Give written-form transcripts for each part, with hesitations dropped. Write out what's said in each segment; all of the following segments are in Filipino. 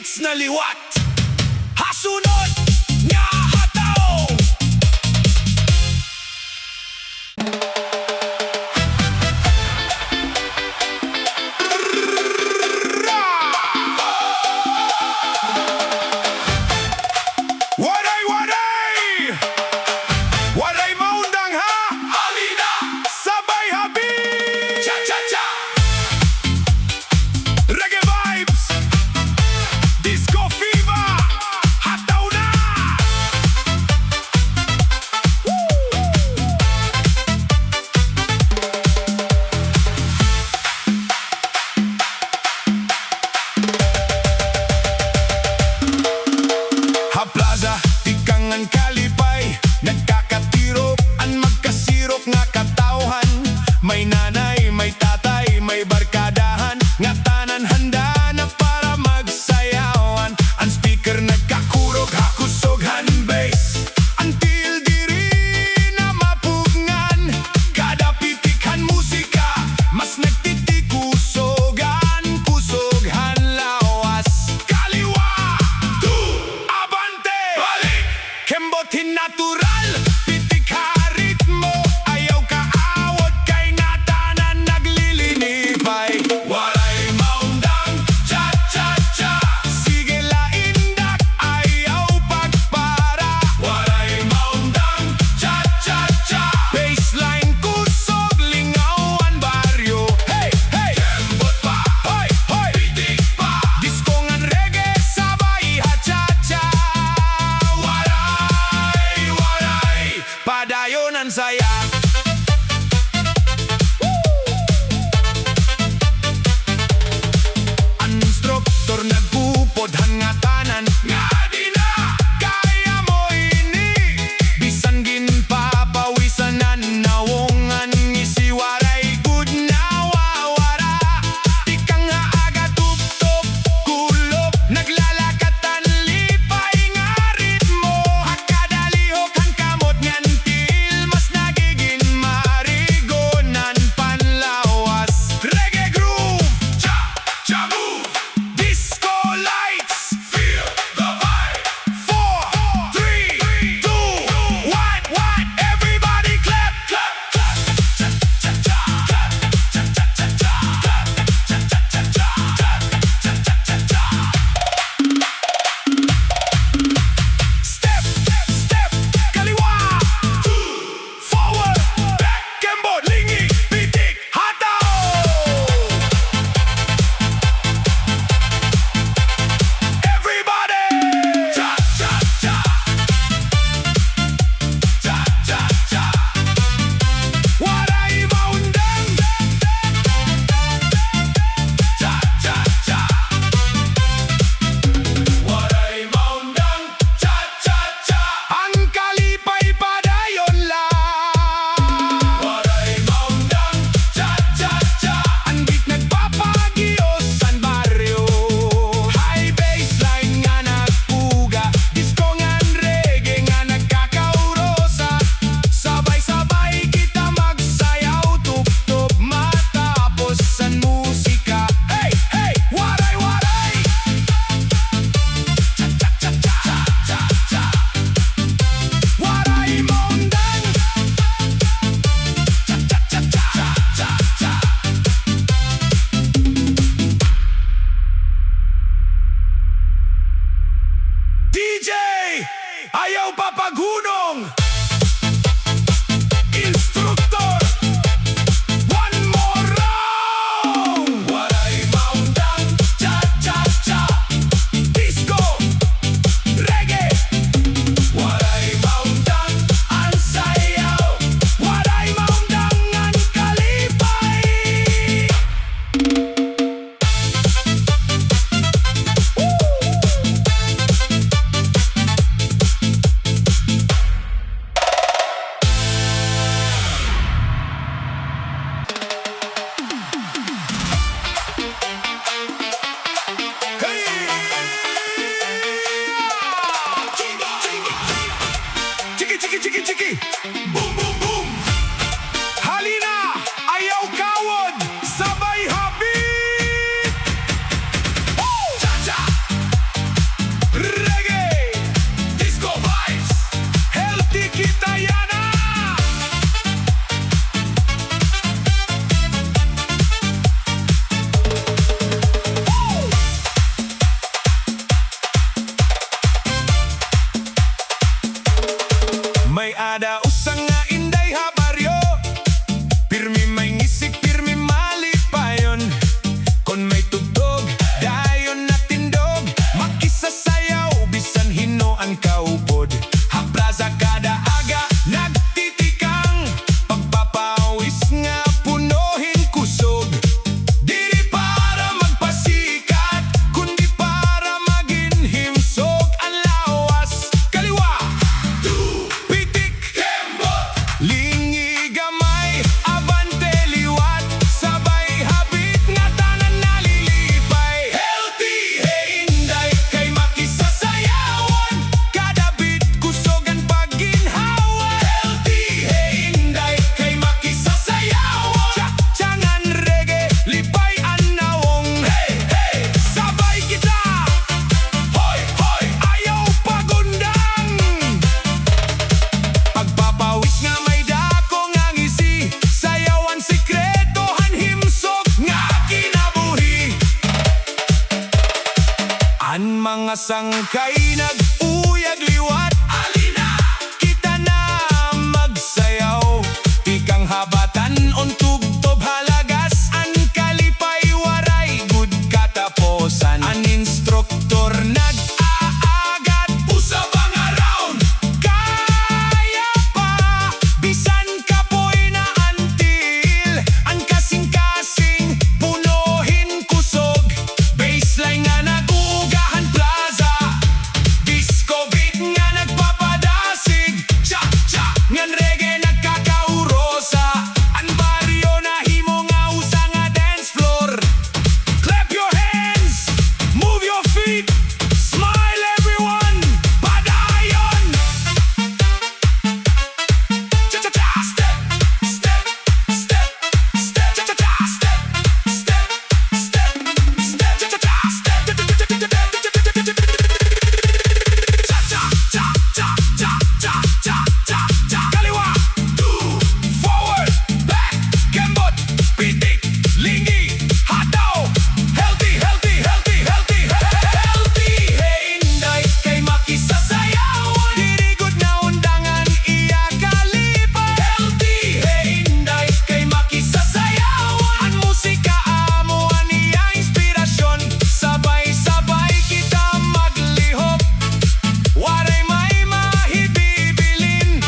remix na liwat. Hasunod nga hataw. Waray-waray! Waray maundang ha! Alina! Sabay habi! Cha-cha-cha! Reggae vibes! Disco fever! Hataw na! Haplaza, tikangan kalipay, nagkakatirok, an magkasirok nga katawhan. May nanay, may tatay, may barkadahan, nga tanan handa na para magsayawan. Ang speaker nagkakurog, hakusog handbass, until diri na mapugngan. Kada pitikhan musika, mas nagtitikusogan, kusoghan lawas. Kaliwa, tu, abante, balik, kembotin natural, pitikha ritmo, ayaw kaawat kay natanan naglilinipay. Waray maundang, cha-cha-cha, sige laindak, ayaw pagpara. Waray maundang, cha-cha-cha, baseline kusog, lingawan baryo. Hey, hey, kembot pa, hoy, hoy, pitik pa, disco ngan reggae, sabay ha-cha-cha. Waray-waray, padayon ang saya. Ang instruktor nagpupod hangatanan, nga di na kaya mo ini. Bisan ginpapawisanan, nawongan ngisi waray good na wawara. Tikang nga aga tup-tup, kulop, naglalakatan lipay nga ritmo. Hakadalihok ang kamot ngantil, mas nagiging sangkay nag-uyag liwat. Alina, kita na magsayaw. Tikang habatan on tugtob halagas. An kalipay waray good kataposan. An instruktor nag-aagat. Usab ang around. Kaya pa, bisan kapoy na antil. Ang kasing-kasing punuhin kusog. Baseline nga nag-uugahan plaza. Disco beat nga nagpapadasig. Cha-cha, ngan reggae nagkakaurosa. Ang baryo na himo nga usa nga dance floor. Clap your hands, move your feet, smile everyone, padayon. Cha-cha-cha, step, step, step, step, cha-cha-cha, step, step, step, step, cha-cha-cha, step, cha-cha-cha-cha-cha-cha-cha-cha. Kaliwa, two, forward, back, kembot, pitik, lingi, hataw. Healthy, healthy, healthy, healthy, healthy. Hey, inday, kay makisasayawan. Dirigod na undangan, iya kalipay. Healthy, hey, inday, kay makisasayawan. Ang musika amo, ang iya inspirasyon. Sabay-sabay kita maglihok. Waray may mahibibilin.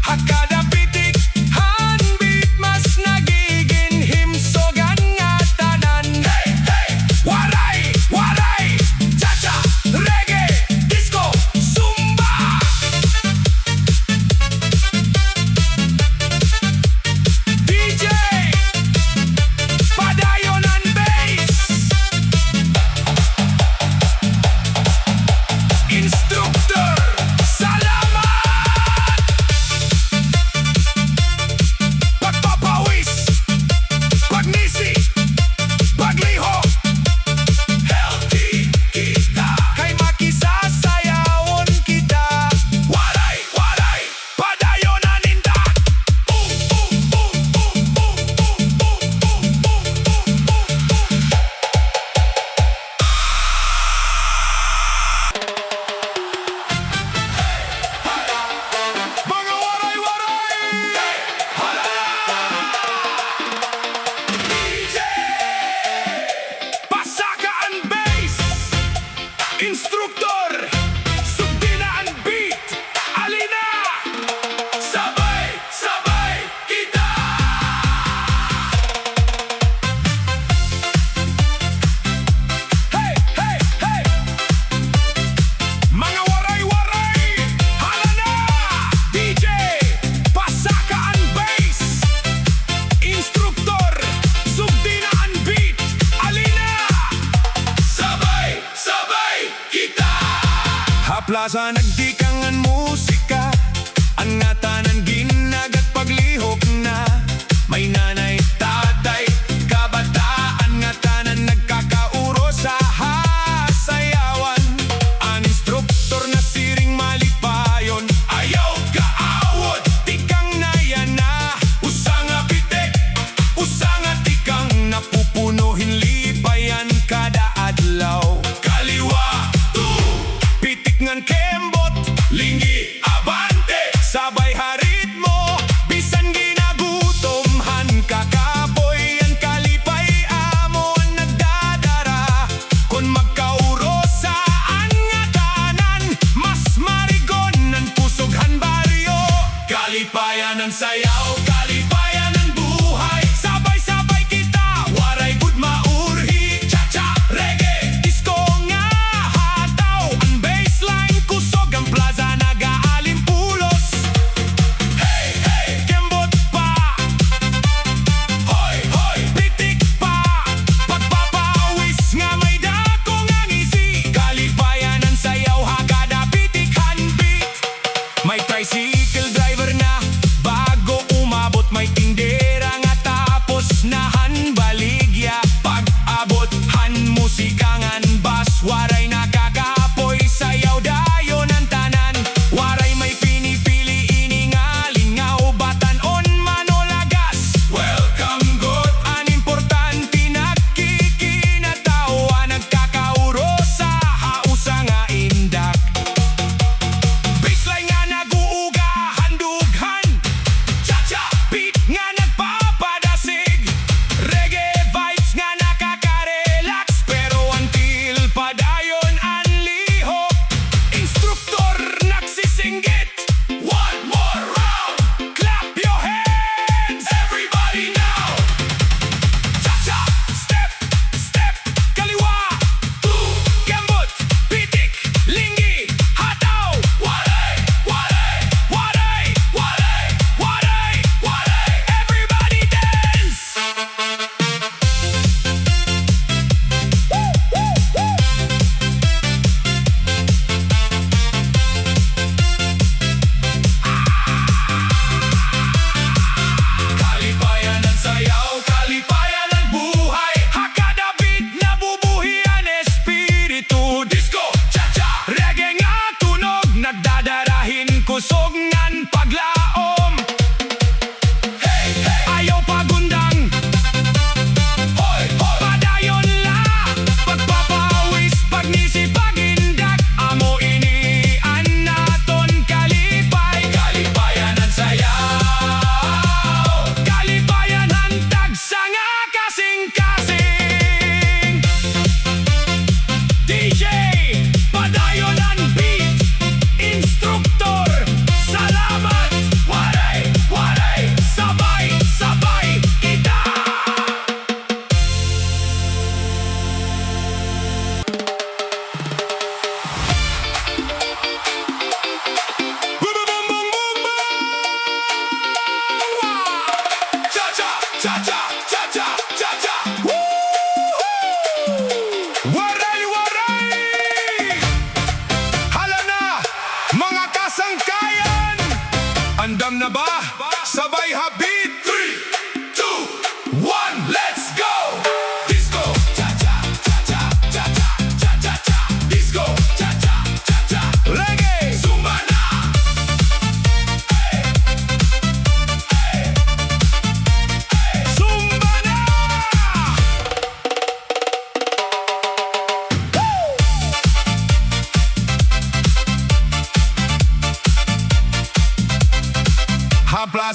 Hakada pitik, handbeat, mas nagiging himsogan nga tanan. Hey, hey! Waray, waray, cha-cha, reggae, disco, zumba. DJ, padayon ang bass. Instructor, salamat! Pagpapawis, pagnisi, pagliho. Healthy kita, kay makisasayawon kita. Waray, waray, padayon ang indak. Mga waray-waray! DJ! Pasaka ang bass! Instruktor! Sugdina ang beat! Alina! Sabay-sabay kita! Hey! Hey! Hey! Mga waray-waray! Hala na! DJ! Pasaka ang bass! Instruktor! Sugdina ang beat! Alina! Sabay-sabay kita! Haplaza nagdikangan musika. Ang ngatanan ginagat paglihok na. May nanay, tatay, kabataan nga tanan nagkakauro sa hasayawan. Ang instruktor na siring malipayon. Ayaw kaawod, tikang nayana. Usa nga pitik, usa nga tikang napupunuhin lipayan kada adlaw. Kaliwa, two, pitik ngan kembot, lingi, abante. Sabay harit mo, bisan ginagutomhan kakapoy. Ang kalipay amo ang nagdadara. Kung magkaurosaan nga tanan, mas marigon ang pusoghan baryo. Kalipayan ang sayaw, kalipayan ang buhay. Sabay-sabay kita, waray good maurhi. Cha-cha, reggae, disco nga hataw. Ang baseline kusog, ang plaza nag-aalimpulos. Hey, hey, kembot pa. Hoy, hoy, pitik pa. Pagpapawis nga may dakong ang isi. Kalipayan ang sayaw, hagada pitik handbeat. May tricycle driver na bago umabot.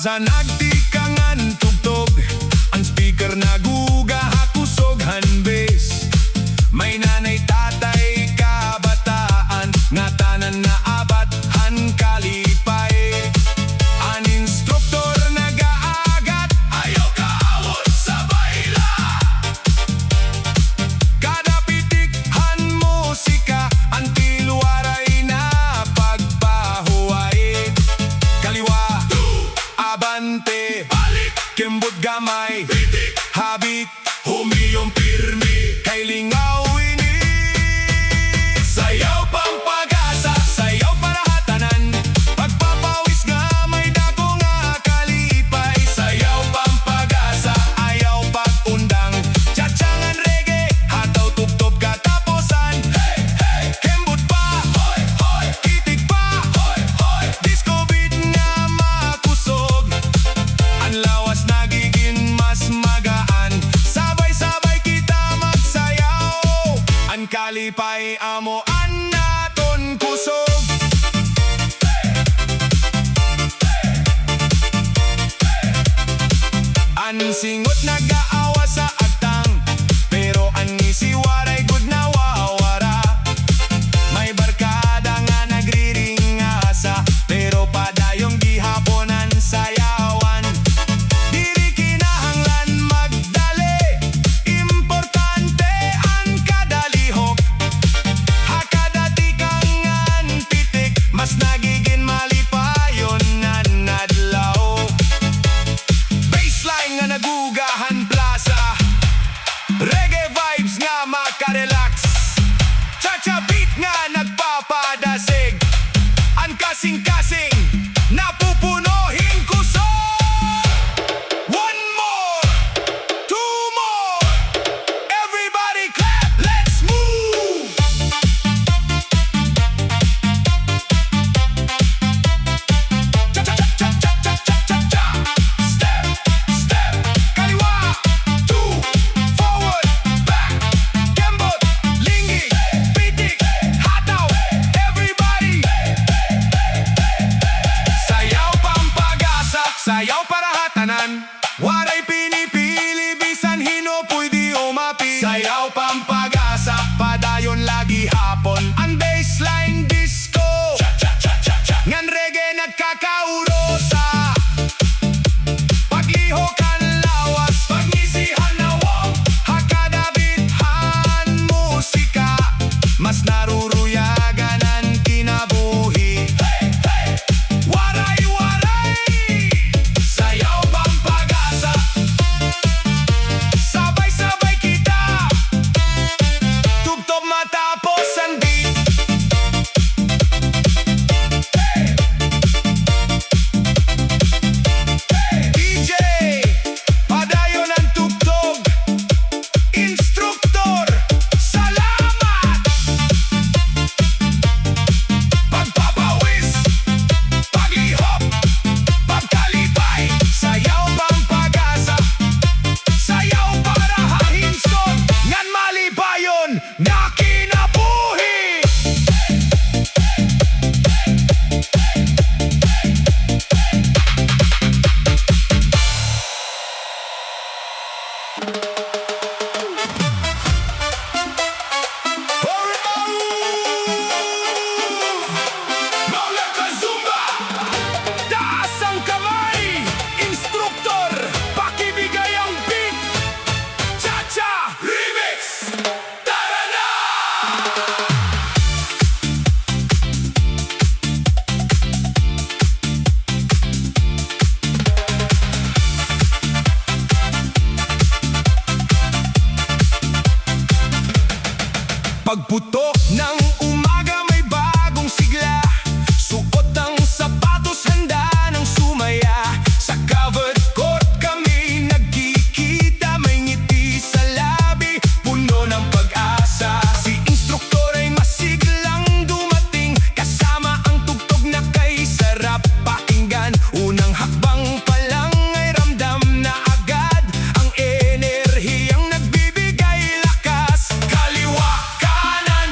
Sa nagtikangan tugtog, ang speaker naguga hakusog hanbes. May nanay, tatay, kabataan, nga tanan na abat han kalipay. An instruktor nagaagat, ayaw kaawot sa baila. Kada pitik han musika, ang tilwaray na pagpahuay. Kaliwa, abante, balik, kembot gamay, bitik, habit, humiyong pirmi, kay lingaw ini. Sayaw pang pag-asa, sayaw para hatanan, pagpapawis nga may dako nga kalipay. Sayaw pang pag-asa, ayaw pag-undang, tiyatsangan reggae, hataw tugtog kataposan. Hey, hey, kembot pa, hoy, hoy, kitig pa, hoy, hoy, disco beat nga makusog. Ang lawas nagiging mas magaan, sabay-sabay kita magsayaw. Ang kalipay amoan naton kusog. An singot nag-aawa sa agtang, pero an si waray good na wawara. May barkada nga nagriringasa, pero padayong gihaponan sayawan. Diri kinahanglan magdali, importante ang kadalihok. Hakadati kangan pitik, mas nagiging malipayon nga nadlaw. Baseline nga nagugahan plaza, reggae vibes nga makarelax, chacha beat nga nagpapadasig. Ang kasing-kasing napupunohin kusog. One more, two more, everybody clap, let's move. Cha-cha-cha-cha-cha-cha-cha-cha. Step, step, kaliwa, two, forward, back, kembot, lingi, pitik, hataw, everybody. Sayaw pang pag-asa, sayaw para hatanan, waray pinipili, bisan hinopoy di umapi. Sayaw pang pag-asa, padayon lagi hapon, ang baseline disco, ngan reggae nagkakaurosa. Paglihok ang lawas, pagngisihan na wong, hakadabithan musika, mas naruruyagan ang kinabuhi. Hey, hey, waray-waray, sayaw pang pag-asa, sabay-sabay kita, tugtog matapos ang beat. Hey, hey, DJ, padayon ang tugtog, instruktor, salamat. Pagpapawis, paglihok, pagkalipay, sayaw pang pag-asa, sayaw para hahinsod, ngan malipayon na kinabuhi. Now let the Zumba! Taas ang kamay! Instruktor, pakibigay ang beat! Chacha Remix! Tara na! Pagputok ng umaga may bagong sigla, suot ang sapatos, handa ng sumaya. Sa covered court kami nagkikita, may ngiti sa labi, puno ng pag-asa. Si instruktor ay masiglang dumating, kasama ang tugtog na kay sarap pakinggan. Unang hakbang pa lang ay ramdam na agad ang enerhiyang nagbibigay lakas. Kaliwa, kanan,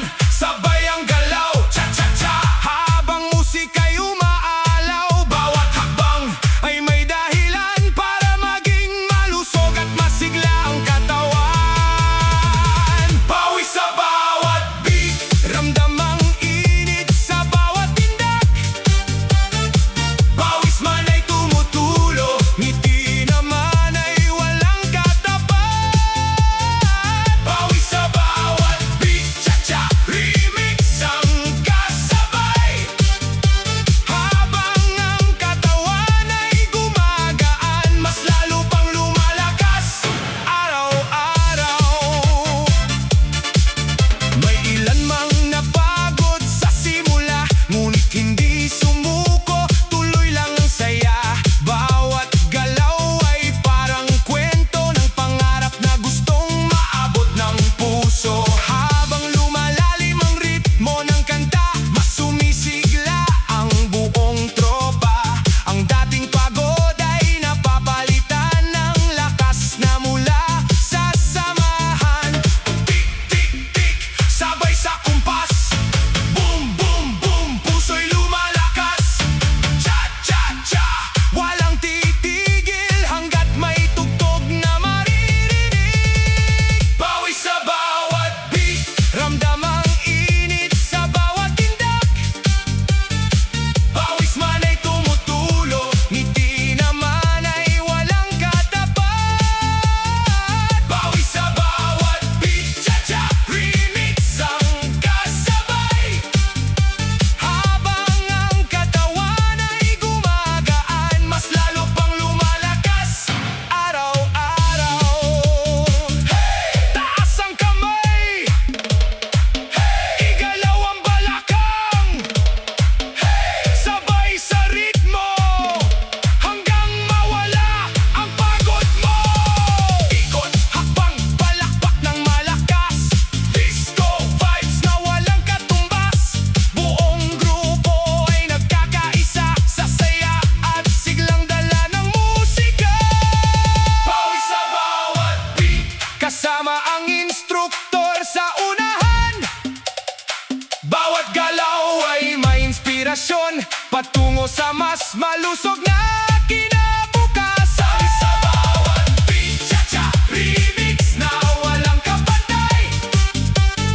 malusog na kinabukasan. Sa bawat beat, cha-cha remix na walang kapantay.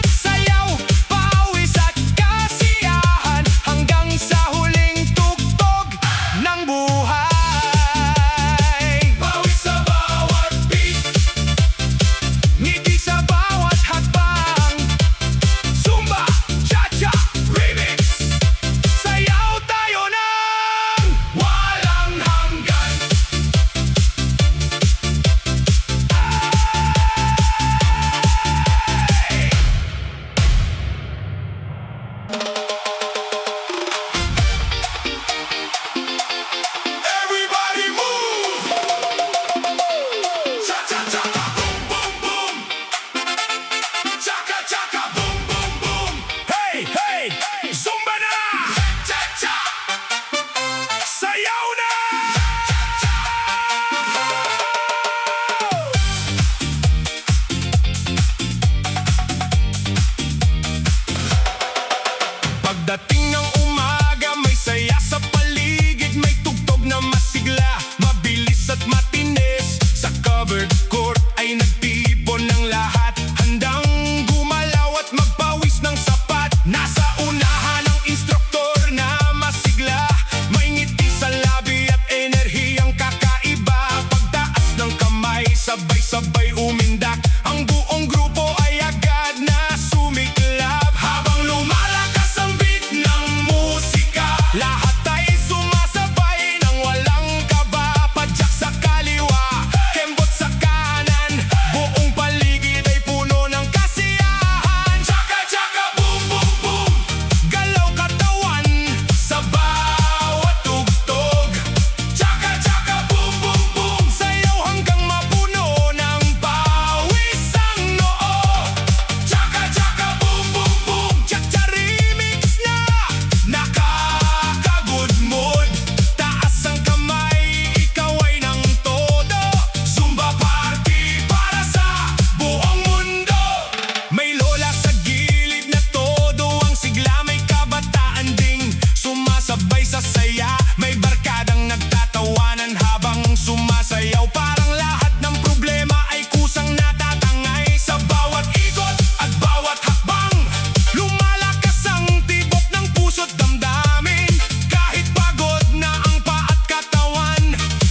Sayaw, pawis at kasiyahan hanggang sa huling tugtog ng buhay. Pawis sa bawat beat, ngiti sa bawat hakbang. Zumba, cha-cha remix. Sayaw tayo ng walang hanggan. Everybody move! Cha-cha-cha-cha, boom, boom, boom. Chaka-chaka, boom, boom, boom. Hey, hey, Zumba na! Cha-cha! Sayaw na! Pagdating ng umaga, may saya sa paligid. May tugtog na masigla, mabilis at matinis. Sa covered court ay nagtipon ng lahat, handang gumalaw at magpawis ng sapat. Nasa unahan ang instruktor na masigla, may ngiti sa labi at enerhiyang kakaiba. Pagtaas ng kamay, sabay-sabay umindak. Ang buong grupo ay agad na sumiklab. Habang lumalakas ang beat ng musika, lahat ay sumasabay nang walang kaba. Padyak sa kaliwa, kembot sa kanan, buong paligid ay puno ng kasiyahan. Chaka-chaka, boom, boom, boom. Galaw katawan sa bawat tugtog. Chaka-chaka, boom, boom, boom. Sayaw hanggang mapuno ng pawis ang noo. Chaka-chaka, boom, boom, boom. Cha-cha remix na nakaka-good mood. Taas ang kamay, ikaw ay ng todo. Zumba party para sa buong mundo. May lola sa gilid na todo ang sigla. May kabataan ding sumasabay sa saya. May barkadang nagtatawanan habang sumasayaw. Parang lahat ng problema ay kusang natatangay. Sa bawat ikot at bawat hakbang, lumalakas ang tibok ng puso't damdamin. Kahit pagod na ang paa at katawan,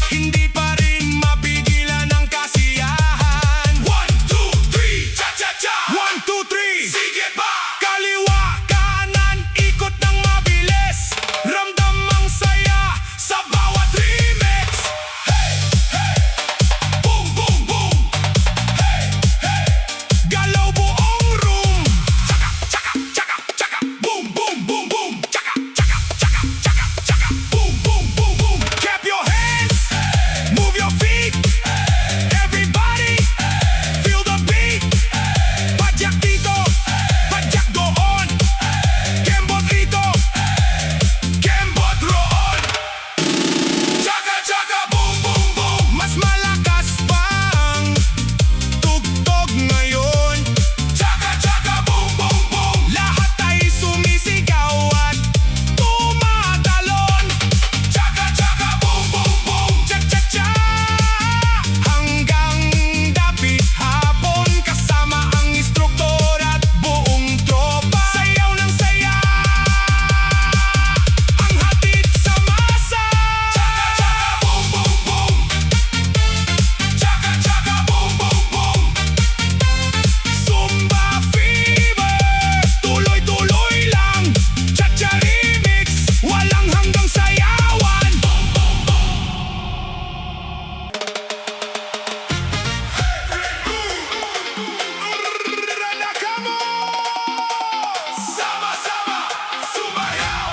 hindi pa rin mapigilan ang kasiyahan. 1, 2, 3, cha-cha-cha. 1, 2, 3, sige pa. Kaliwa, kanan, ikot ng mabilis. Ramdam ang saya sa bawat remix. Hey, hey, boom, boom, boom. Hey, hey, galaw buong room. Chaka, chaka, chaka, chaka, boom, boom, boom, boom. Chaka, chaka, chaka, chaka, chaka, boom, boom, boom, boom. Clap your hands, move your feet. Everybody, feel the beat. Padyak dito, padyak doon. Kembot rito, kembot roon. Chaka, chaka, boom, boom, boom. Mas malakas pang tugtog ngayon. Chaka, chaka, boom, boom, boom. Lahat ay sumisigaw at tumatalon. Chaka, chaka, boom, boom, boom. Cha-cha-cha. Hanggang dapit hapon, kasama ang instruktor at buong tropa. Sayaw ng saya, ang hatid sa masa. Chaka-chaka, boom, boom, boom. Chaka-chaka, boom, boom, boom. Zumba fever, tuloy-tuloy lang. Cha-cha remix, walang hanggang sayawan. Sama-sama, sumayaw.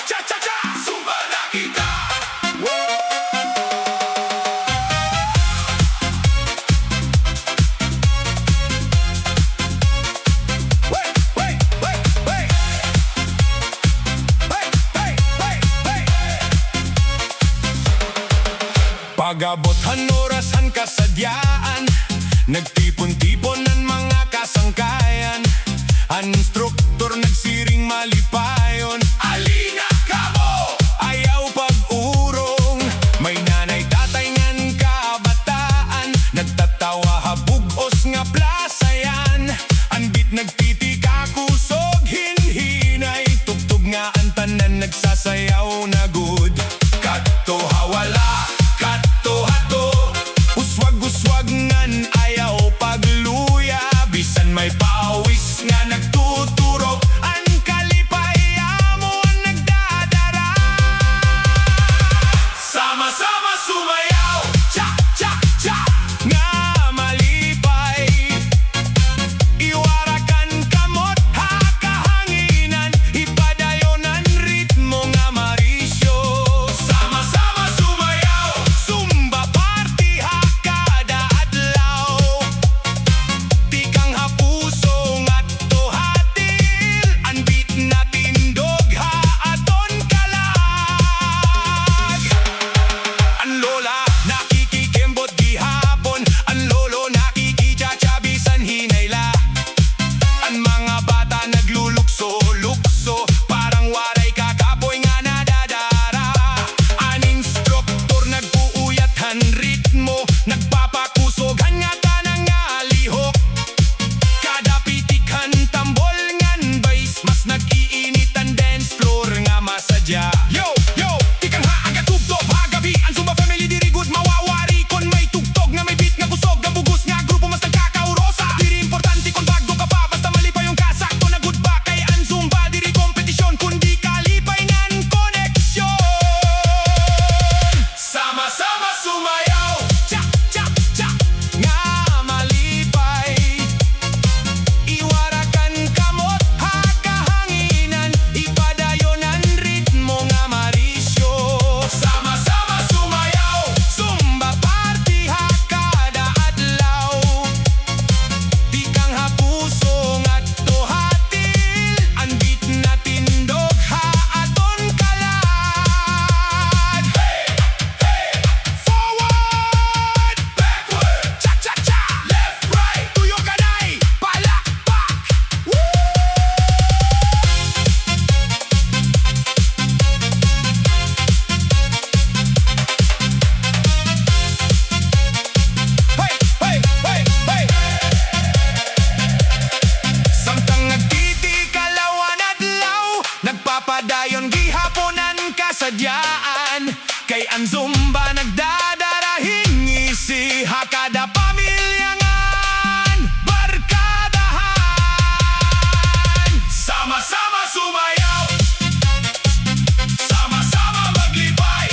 Cha-cha-cha, Zumba na kita. Wait, wait, wait, wait. Wait, wait, wait, wait. Pag-abothan orasan kasadyaan, nagtipon-tipon ng mga kasangkayan. Ang instruktor nagsiring malipayon. Alina kamo, ayaw pag-urong. May nanay tatay ngan kabataan, nagtatawa habugos nga plaza yan. Anbit nagtitika kusog hinhinay, tugtog nga ang tanan nagsasayaw na good. Kadto hawala, kadto hato, uswag-uswag ngan ayaw pagluya. Bisan may pawis nga nagtuturok, ang kalipaya mo ang nagdadara. Sama-sama sumayaw, cha cha cha, nga malipay. Iwarakan kamot hakahanginan, ipadayonan ritmo nga marisyo. Sama-sama sumayaw, Zumba party hakada adlaw. Tikang hapuso ngadto hatil, ang beat na tindog haaton kalag. Ang lola nakikikembot gihapon, ang lolo nakikichacha bisan hinayla. Ang mga bata naglulukso-lukso, parang waray kakapoy nga nadadara. Ang instruktor nagpuuyatan ritmo, nagpapakusoghan nga tanang nga lihok. Kada pitikhan tambol ngan bass, mas nag-iinit ang dance floor nga masadya. Yo, yo, tikang haaga tugtog hagabi, ang Zumba family diri good mawawari. Kon may tugtog nga may beat nga kusog, ang bugos nga grupo mas nagkakaurosa. Diri importante kung bagdo ka pa, basta malipay yung kasakto na good ba. Kay ang Zumba diri kompetisyon, kundi kalipay ngan koneksyon. Sama-sama sumayaw, cha cha cha, nga malipay. Iwarakan kamot hakahanginan, ipadayonan ritmo nga marisyo. Sama-sama sumayaw, Zumba party hakada adlaw. Tikang hapuso ngadto hatil, ang beat na tindog haaton kalag. Hey, hey, forward, backward, cha cha cha, left right, tuyo kanay, palakpak. Woo! Hey, hey, hey, hey. Samtang nagtitikalawan adlaw, nagpapadayon gihaponan kasadyaan. Kay ang Zumba nagdadarahing ngisi, hakada pamilya ngan barkadahan. Sama-sama sumayaw, sama-sama maglipay,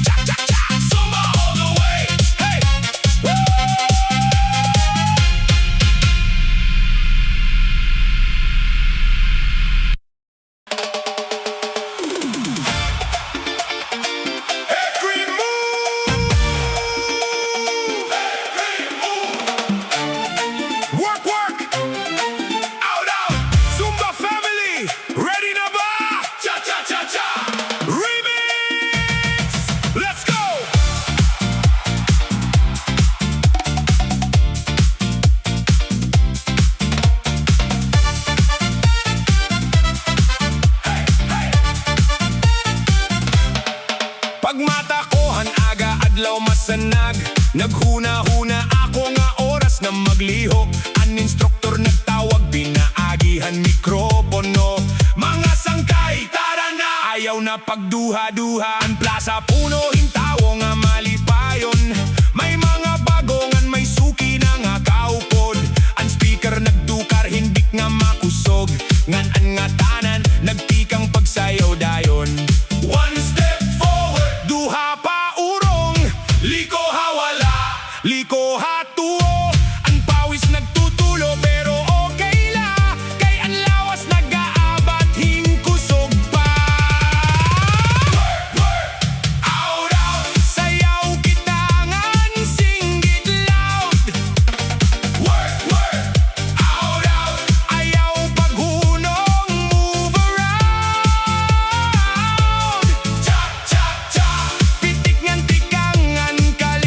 cha cha cha, Zumba all the way. Hey, woo! Every move, every move. Work, work, out, out. Zumba family, ready na ba? Cha cha cha cha, remix. Let's go. Pag mata ko han aga adlaw masanag, naghuna-huna ako nga oras na maglihok. Ang instruktor nagtawag, pinaagihan mikropono. Mga sangkay, tara na! Ayaw na pagduha-duha, ang plaza puno hintawo nga malipayon. May mga bagongan, may suki na nga kaupod. Ang speaker nagdukar, hindik nga makusog. Ngan-an nga tanan, nagtikang pagsayaw dayon. One step forward, duha pa urong, liko hawala, liko hatuo. Ang pawis nagtutulo pero okay la, kay ang lawas nag-aabat hingkusog pa. Work, work, out, out, sayaw kita ngan singgit loud. Work, work, out, out, ayaw paghunong, move around. Cha, cha, cha, pitik ngan tikangan kal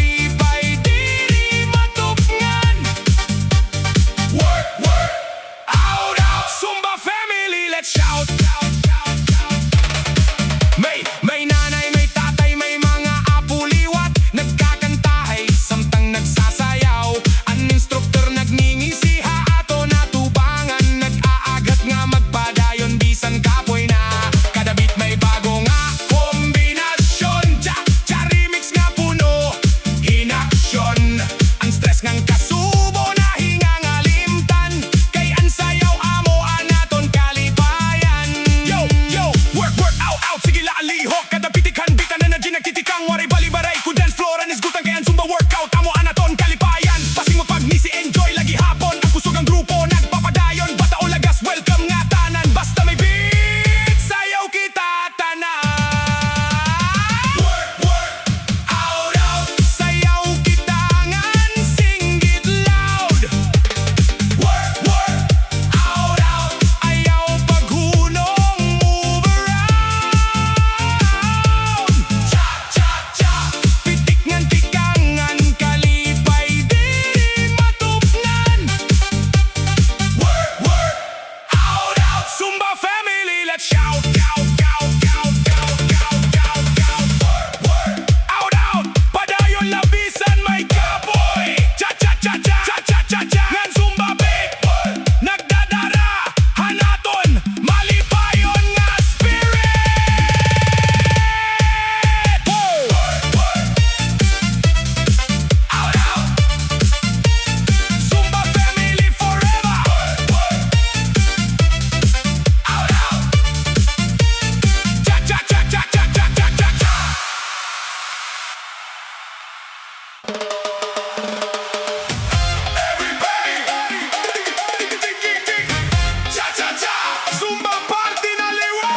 Cha-cha-cha! Zumba party na liwa!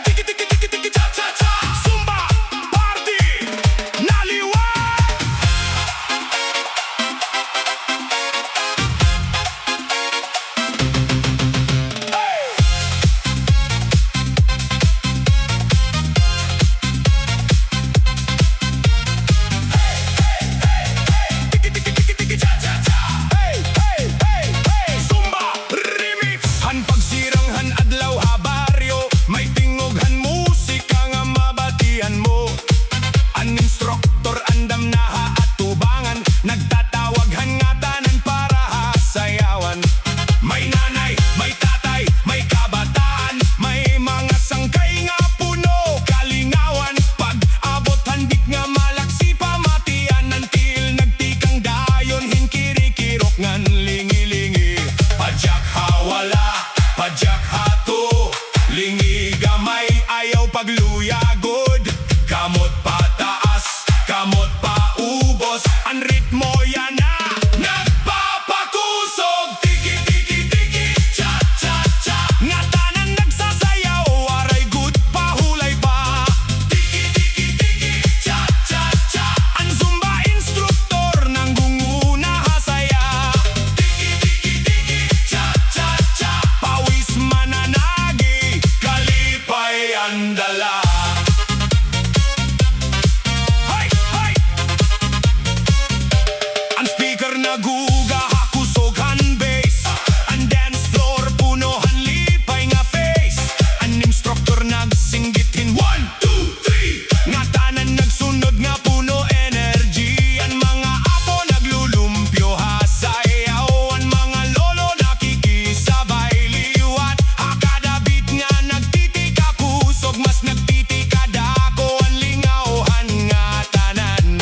Tiki-tiki-tiki-tiki cha-cha-cha! Zumba party na liwa! Tiki-tiki-tiki-tiki cha-cha-cha! Hey, hey, hey, hey! Zumba remix! Han pagsiranghan adlaw ha baryo, may tingoghan musika nga mabatian mo. An instruktor andam na ha at tubangan, nagtatawaghan nga tanan para hasayawan. May nanay, may tatay, may kabataan, may mga sangkay nga puno kalingawan. Pag abot handik nga malaksi pamatian, until nagtikang dayon hinkirikirok ngan lingi-lingi. Padyak hawala, padyak hato, lingi gamay ayaw pagluyagod. Kamot pataas, kamot paubos, ang ritmo yan na nagpapakusog. Tiki-tiki-tiki, cha-cha-cha, nga tanan nagsasayaw, waray good pahulay pa. Tiki-tiki-tiki, cha-cha-cha, ang Zumba instruktor nang gunguna hasaya. Tiki-tiki-tiki, cha-cha-cha, pawis mananagi, kalipay ang dala. Hay! Hay! Ang speaker naguga hakusoghan bass, ang dance floor punohan lipay nga face. Ang instructor nagsinggitin 1, 2, 3, nga tanan nagsunod nga puno energy. Ang mga apo naglulumpyo hasayaw, ang mga lolo nakikisabay liwat. Hakada beat nga nagtitika kusog, mas nagtitika dako ang lingawhan nga tanan.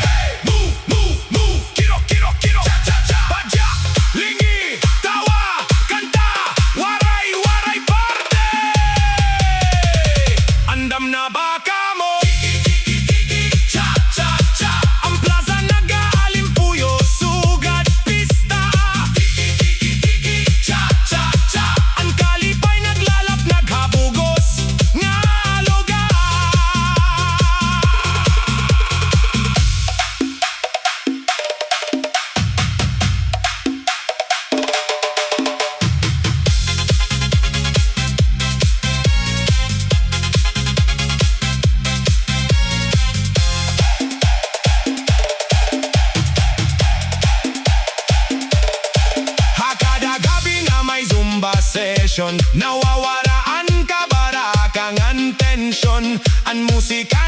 Hey! Move, move, move! Kiro, kiro, kiro! Cha-cha-cha! Padyak! Lingi! Tawa! Kanta! Waray-waray party! Andam na ba kamo? Tiki-tiki-tiki! Cha-cha-cha! Ang plaza nag-aalimpuyo, sugad pista. Tiki-tiki-tiki! Cha-cha-cha! Ang kalipay naglalap, naghabugos nga lugar. Hakada gabi nga may Zumba session, nawawaraan ka barakang ang tensyon. Ang musika